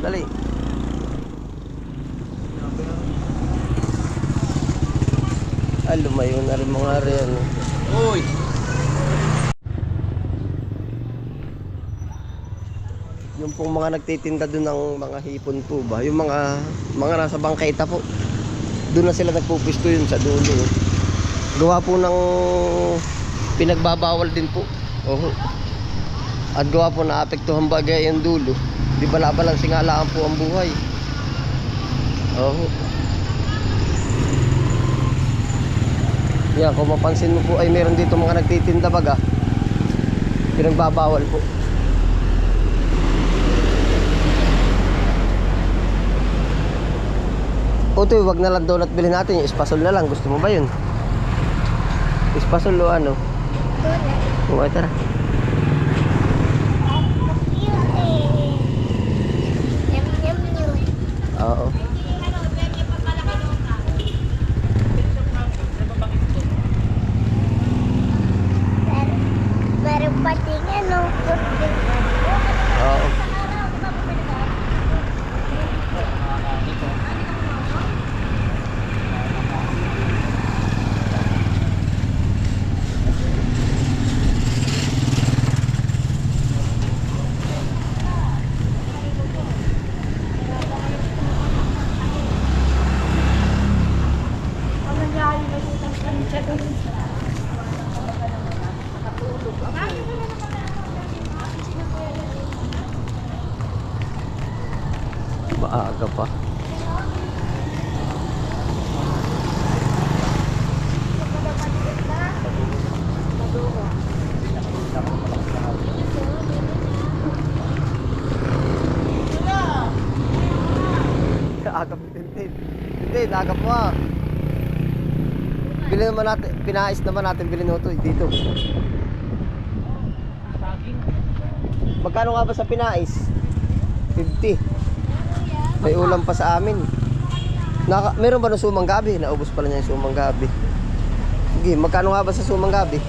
Dali. Ay, lumayo na rin mga rin. Uy! Yung pong mga nagtitinda doon ng mga hipon po ba? Yung mga nasa bangketa po. Doon na sila nagpupisto yun sa dulo. Gawa po ng pinagbabawal din po. At gawa po na apektuhan bagay yung dulo. Di bala-balang singalaan po ang buhay. Yan, kung mapansin mo po ay meron dito mga nagtitinda baga. Pinagbabawal po. Utoy, wag na lang donut bilhin natin. Yung espasol na lang. Gusto mo ba yun? Espasol o ano? Oo, tara. Oo. Meron pati nga no. Oo. Maaga pa. Aga pa din. Hindi, aga pa. Bili naman natin, pinais naman natin bilhin ito dito. Magkano nga ba sa pinais? 50. May ulam pa sa amin. Meron ba ng sumang gabi? Naubos pala niya yung sumang gabi. Sige, magkano nga ba sa sumang gabi?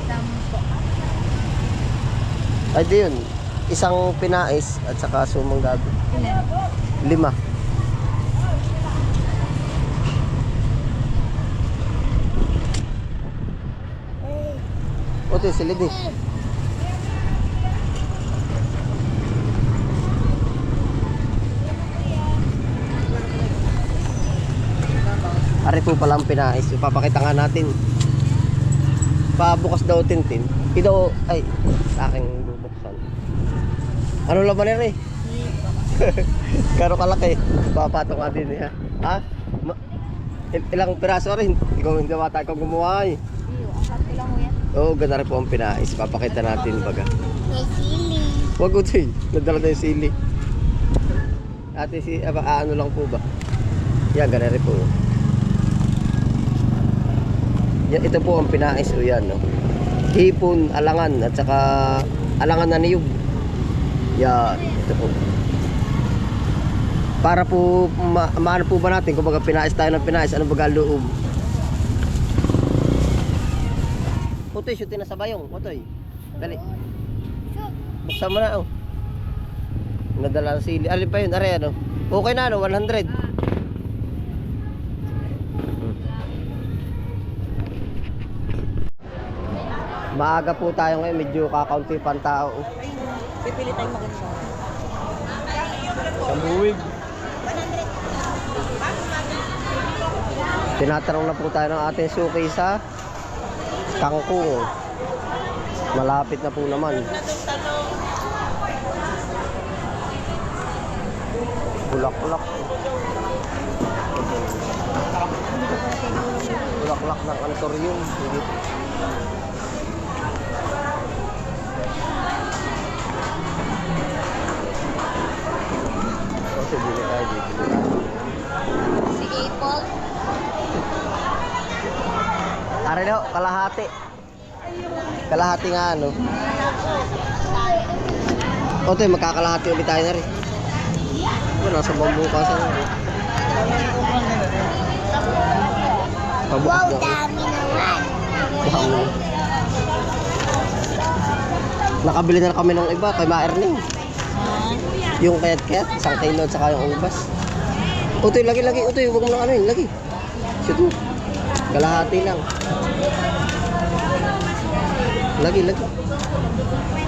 Ay di yun. Isang pinais at saka sumang gabi. 5. Ote, silid eh. Ari po pala ang pinais. Ipapakita nga natin. Pabukas daw tintin. Ito ay sa aking bubuksan. Ano laman nila eh? Karo kalaki. Papatok ka din eh. Ha? Ilang piraso rin. Ikaw hindi mata ikaw gumawa eh. Oo, ganda rin po ang pinais. Papakita natin baga. May sili. Wag utoy. Nadala na yung sili. Ate ano lang po ba? Yan, ganda rin po. Yan, ito po ang pinais o yan, no? Hipon, alangan, at saka alangan na niyog. Yan, ito po. Para po, maano po ba natin kung baga pinais tayo ng pinais, ano baga loob? Utoy, shootin na sa bayong, utoy. Dali. Buksan mo na, oh. Nadala ng sili. Alin pa yun, are, ano? Okay na, ano? 100. Maaga po tayo ngayon, medyo kakaunti pang tao. Pipili tayong maganda. Sa buwig. Tinatanong na po tayo ng ating suki sa Kangkong. Malapit na po naman. Bulaklak. Bulaklak ng antorium. Kasi bili tayo dito. Si Apple. Are daw, kalahati. Kalahati nga ano. Otoy, magkakalahati ulit tayo na rin. Nasa bambukasan na rin. Wow, dami naman. Wow. Nakabili na kami ng iba kay Ma Erning. Yung kayat-kayat, isang kilo at saka yung ubas. Utoy, lagi. Utoy, huwag mo lang ano yun, lagi. Shoot mo. Kalahati lang. Lagi.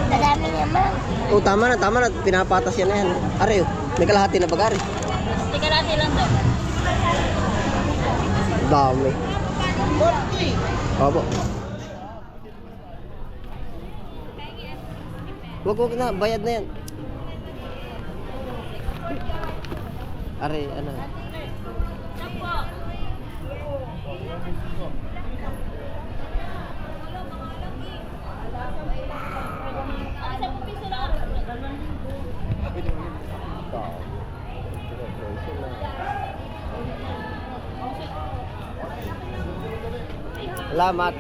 Madami naman. Oh, tama na. Pinapatas yan na yan. Are, may kalahati na bagari. Tika natin lang daw. Dami. Opo. Wag na, bayad na yan. Are, ano? Salamat.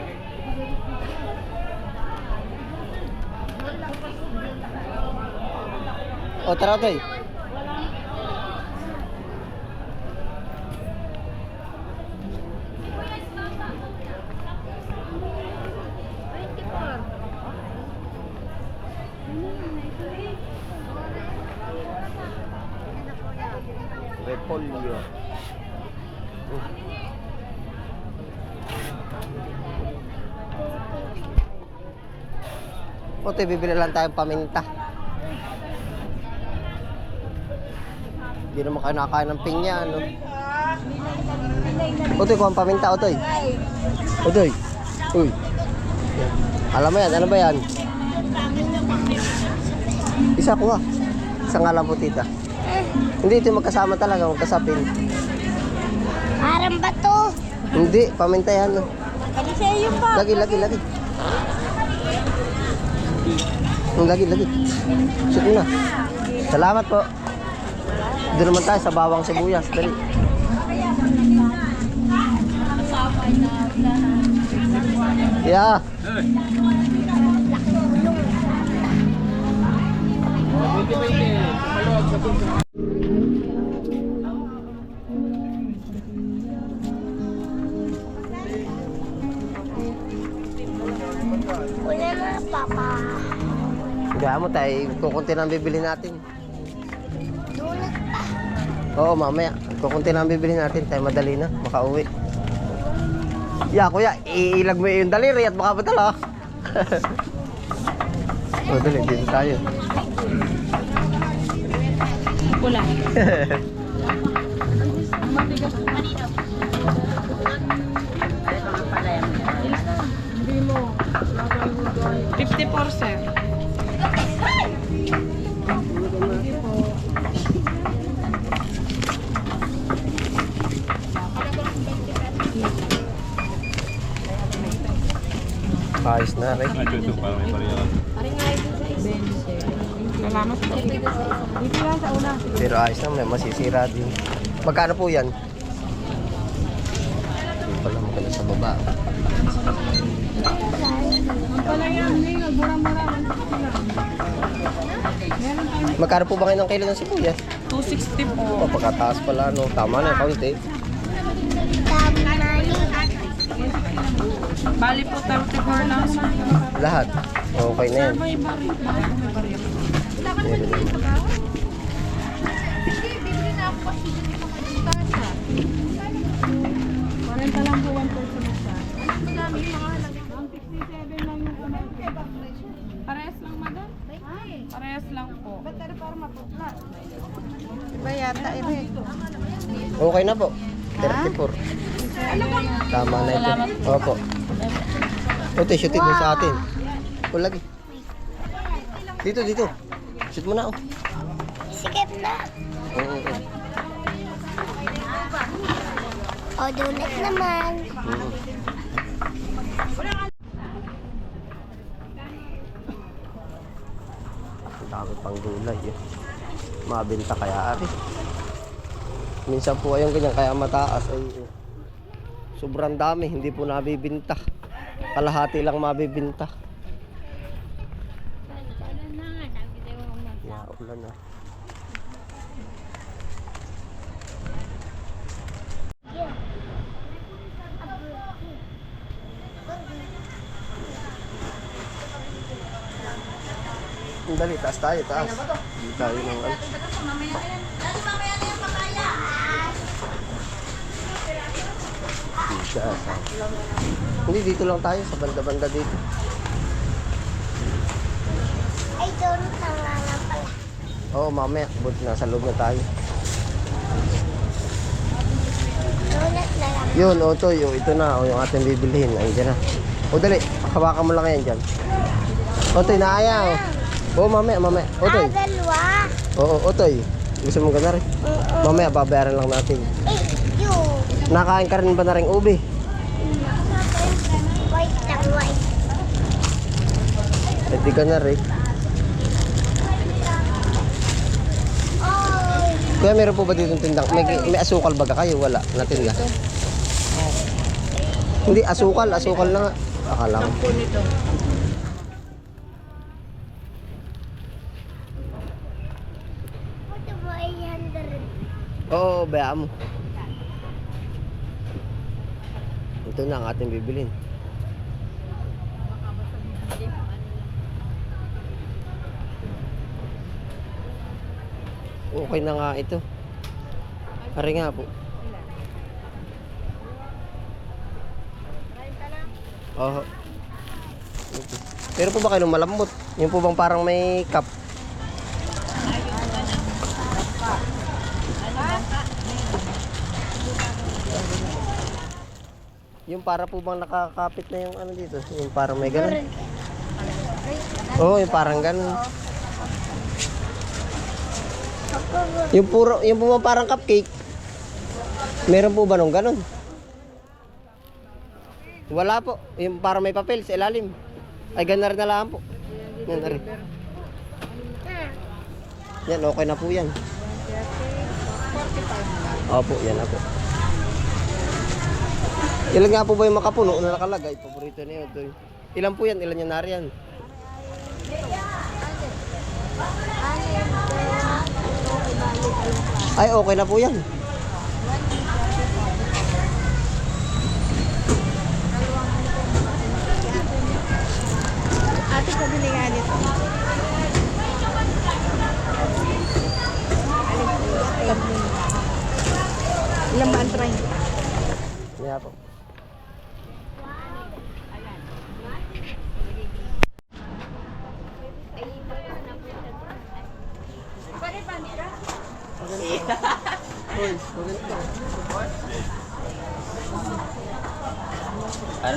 O, tara tayo. Repolyo. Ote, bibili lang tayong paminta. Hindi naman kayo nakakain ng pinya, ano? Otoy, kuha ang paminta, Otoy. Otoy. Uy. Alam mo yan, ano ba yan? Isa kuha. Isa nga lang po, tita. Hindi, ito magkasama talaga, magkasapin. Parang bato. Hindi, paminta yan. Kali sa'yo yung pa. Lagi. Lagi. Shoot mo na. Salamat po. Doon naman tayo sa bawang sibuyas. Dali. Yeah. Wala na, Papa. Kaya mo tayo, kukunti na ang bibili natin. Donut pa. Oo, mamaya. Kukunti na ang bibili natin. Tayo madali na, makauwi. Yeah, kuya, iilag mo yung daliri at baka padala. O, dali, dito tayo. Pula. Hindi mo. 50%. Ayos na rin. Salamat po. Dito lang sa una. Pero ayos na, may masisira din. Magkano po yan? Hindi pala magkano sa baba. Ang pala yan, mura-mura. Magkano po ba kayo ng kilo ng sibuyas? 260 po. O, pagkataas pala, no? Tama na, kaunti. Dami na yun. Bali po 34 lang. Lahat. Okay na yan. May bari. Meron naman. Parenta lang po 1% isa. Ang 67 lang yung parehas lang, madam? Parehas lang po. Ba't para maputla? Iba yata, Okay na po. 34. Tama na ito. Opo. Ote, shootin mo sa atin. O, lagi. Dito. Shoot mo na, oh. Sikip na. Oo. O, donut naman. Ang dami pang gulay, eh. Mabenta kaya ari. Minsan po ayong ganyan kaya mataas ay sobrang dami, hindi po nabibinta. Kalahati lang mabibinta. Yeah, ulan na. Dali, taas tayo, taas. Hindi tayo ng ano. Hindi, dito lang tayo, sa banda-banda dito. Ay, donut na nga pala. Oo, mamaya, buti nasa loob na tayo. Donut na lang. Yun, Otoy, ito na, yung ating bibilihin. Ayun dyan na. O dali, hawakan mo lang yan dyan. Otoy, naayaw. Oo, mamaya. Otoy. Dalawa. Oo, Otoy. Gusto mo gana rin? Mamaya, babayaran lang natin. Eh, yun. Nakain ka rin ba na rin ube? White lang, white. Pwede ka na rin. Oh, Kuya, meron po ba dito tindang? May asukal baga kayo? Wala. Natin ka. Hindi, asukal na nga. Akala ko. ito mo 800. Oo, bayaan mo. Ito na ang ating bibilin. Okay na nga ito. Pare nga po. Oo. Pero po ba kayo malambot? Yung po bang parang may cup? Yung para po bang nakakapit na yung ano dito? Yung parang may ganun? Oo, yung parang ganun. Yung po bang parang cupcake? Meron po ba nung ganun? Wala po. Yung parang may papel sa ilalim. Ay, gana rin na lang po. Yan na rin. Yan, okay na po yan. Opo, yan na po. Ilan nga po ba yung makapuno na nakalagay? Paborito niyo ito. Ilan po yan? Ilan yung nariyan? Ay, okay na po yan. Ate, pabili nga nito. Ilan ba ang try? Kaya po.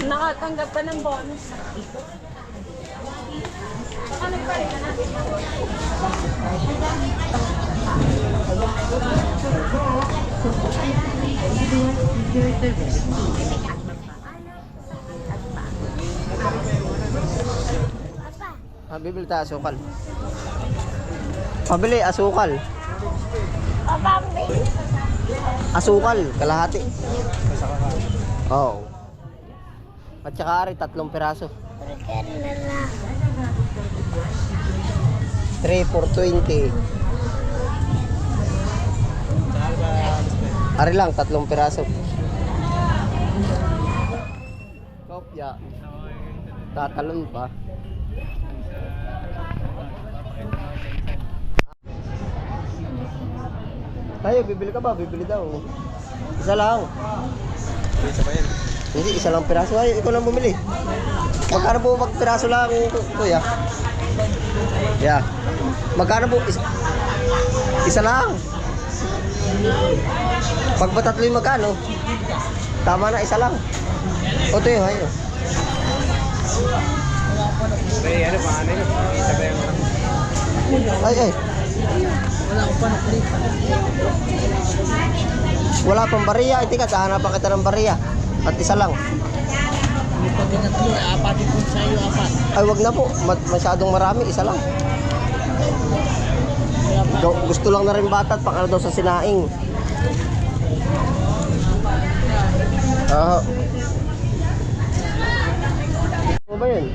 Nakatanggap ka ng bonus. Ano pa rin? Bibili tayo asukal. Pabili, asukal. Pabambi. Asukal, kalahati. Oo. At saka ari, 3 piraso. Burger na lang. 3 for 20. Ari lang, 3 piraso. Kopya. Tatalon pa. Tayo, bibili ka ba? Bibili daw. Isa lang. Isa pa yan. Hindi, isa lang piraso. Ay, ikaw lang bumili. Magkano po pag piraso lang, kuya? Yeah. Magkano po? Isa lang. Pag ba 3 yung magkano? Tama na, isa lang. O, ito yun, ayun. May ano pa, ano yun? Isa pa yan. Ay. Wala pang bariya. Iti ka, hahanapan kita ng bariya. At isa lang. Ay, wag na po. Masyadong marami. Isa lang. Gusto lang na rin bata at pang ano daw sa sinaing. Ano ba yun?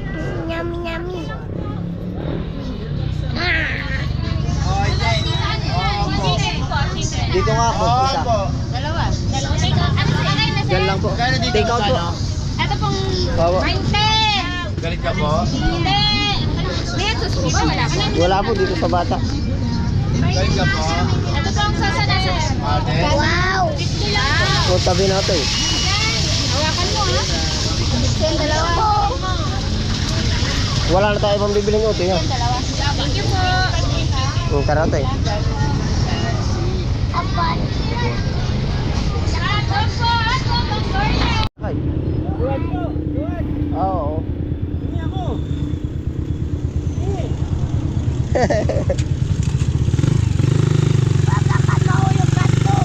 Yummy, yummy. Dito nga po. Isa. Dalawa. Diyan lang po. Take out po. Ito pong Bawa. 20. Galit ka po? Hindi. May Jesus po ba? Wala po. Wala po dito sa bata. Ito po ang sasana, sir. Wow! O, tabi na ito eh. Hawakan mo, ha? Yung dalawa. Wala na tayo pang bibiling uto yan. Thank you po. Yung karate. Apan. Ay. Oo. Baka ka mahulog ka to.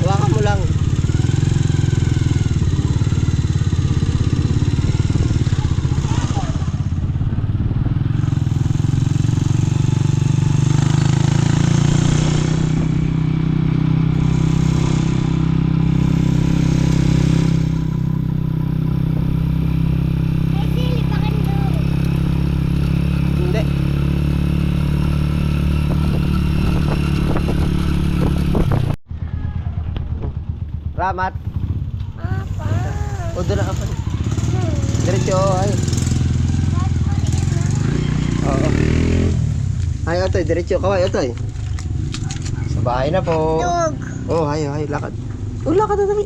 Hawakan mo lang. May sili pa ka doon. Hindi. Ramat. Apa? O, doon na ka. Diretso, ay. Oo. Ay, otoy, diretso. Kaway, otoy. Sa bahay na po. Dog. Oh, hayo, hayo, lakad. Oh, lakad na dali.